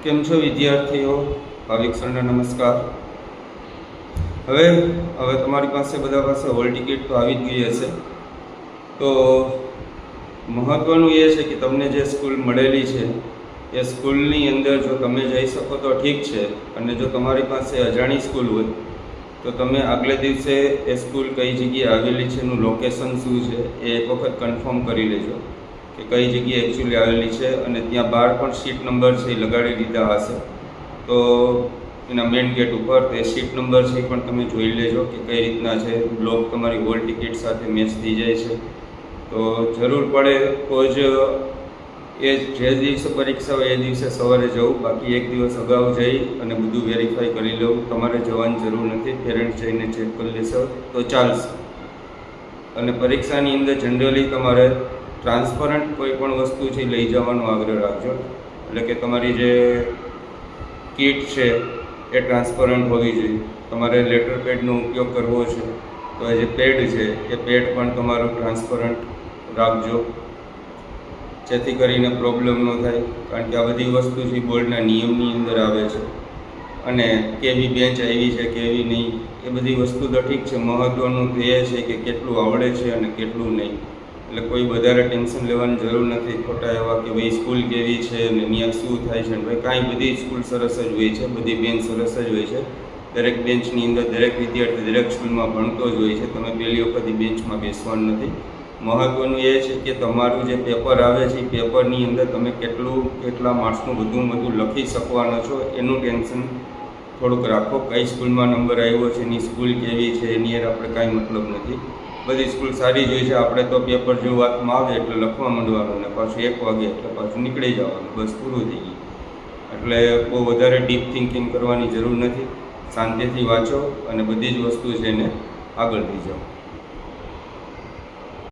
કેમ છો વિદ્યાર્થીઓ? ભાવિક સરને નમસ્કાર। હવે તમારી પાસે બધા પાસે હોલ ટિકિટ તો આવી જ ગઈ હશે। તો મહત્ત્વનું એ છે કે તમને જે સ્કૂલ મળેલી છે એ સ્કૂલની અંદર જો તમે જઈ શકો તો ઠીક છે, અને જો તમારી પાસે અજાણી સ્કૂલ હોય તો તમે આગલે દિવસે એ સ્કૂલ કઈ જગ્યાએ આવેલી છે એનું લોકેશન શું છે એ એક વખત કન્ફર્મ કરી લેજો કે કઈ જગ્યાએ એકચ્યુઅલી આવેલી છે, અને ત્યાં બહાર પણ સીટ નંબર છે એ લગાડી દીધા હશે તો એના મેઇન ગેટ ઉપર તે સીટ નંબર છે એ પણ તમે જોઈ લેજો કે કઈ રીતના છે, બ્લોક તમારી હોલ ટિકિટ સાથે મેચ થઈ જાય છે। તો જરૂર પડે તો જ એ જે દિવસે પરીક્ષા હોય એ દિવસે સવારે જવું, બાકી એક દિવસ અગાઉ જઈ અને બધું વેરીફાઈ કરી લેવું। તમારે જવાની જરૂર નથી, પેરેન્ટ્સ જઈને ચેક કરી લેશો તો ચાલશે। અને પરીક્ષાની અંદર જનરલી તમારે ટ્રાન્સપરન્ટ કોઈ પણ વસ્તુ છે લઈ જવાનો આગ્રહ રાખજો, એટલે કે તમારી જે કીટ છે એ ટ્રાન્સપરન્ટ હોવી જોઈએ। તમારે લેટર પેડનો ઉપયોગ કરવો છે તો એ જે પેડ છે એ પેડ પણ તમારું ટ્રાન્સપરન્ટ રાખજો, જેથી કરીને પ્રોબ્લેમ ન થાય, કારણ કે આ બધી વસ્તુ છે બોર્ડના નિયમની અંદર આવે છે। અને કેવી બેન્ચ આવી છે કેવી નહીં એ બધી વસ્તુ તો ઠીક છે, મહત્ત્વનું તો એ છે કે કેટલું આવડે છે અને કેટલું નહીં। એટલે કોઈ વધારે ટેન્શન લેવાની જરૂર નથી ખોટા એવા કે ભાઈ સ્કૂલ કેવી છે ને ત્યાં શું થાય છે ને ભાઈ કાંઈ, બધી સ્કૂલ સરસ જ હોય છે, બધી બેન્ચ સરસ જ હોય છે। દરેક બેન્ચની અંદર દરેક વિદ્યાર્થી દરેક સ્કૂલમાં ભણતો જ હોય છે, તમે પહેલી વખત બેન્ચમાં બેસવાનું નથી। મહત્ત્વનું એ છે કે તમારું જે પેપર આવે છે એ પેપરની અંદર તમે કેટલા માર્ક્સનું વધુ લખી શકવાનો છો એનું ટેન્શન થોડુંક રાખો। કઈ સ્કૂલમાં નંબર આવ્યો છે, એની સ્કૂલ કેવી છે એની આપણે કાંઈ મતલબ નથી, બધી સ્કૂલ સારી જ હોય છે। આપણે તો પેપર જો વાતમાં આવે એટલે લખવા માંડવાનું ને પાછું 1 વાગે એટલે પાછું નીકળી જવાનું, બસ પૂરું થઈ ગયું। એટલે બહુ વધારે ડીપ થિંકિંગ કરવાની જરૂર નથી, શાંતિથી વાંચો અને બધી જ વસ્તુ છે એને આગળ લઈ જાઓ।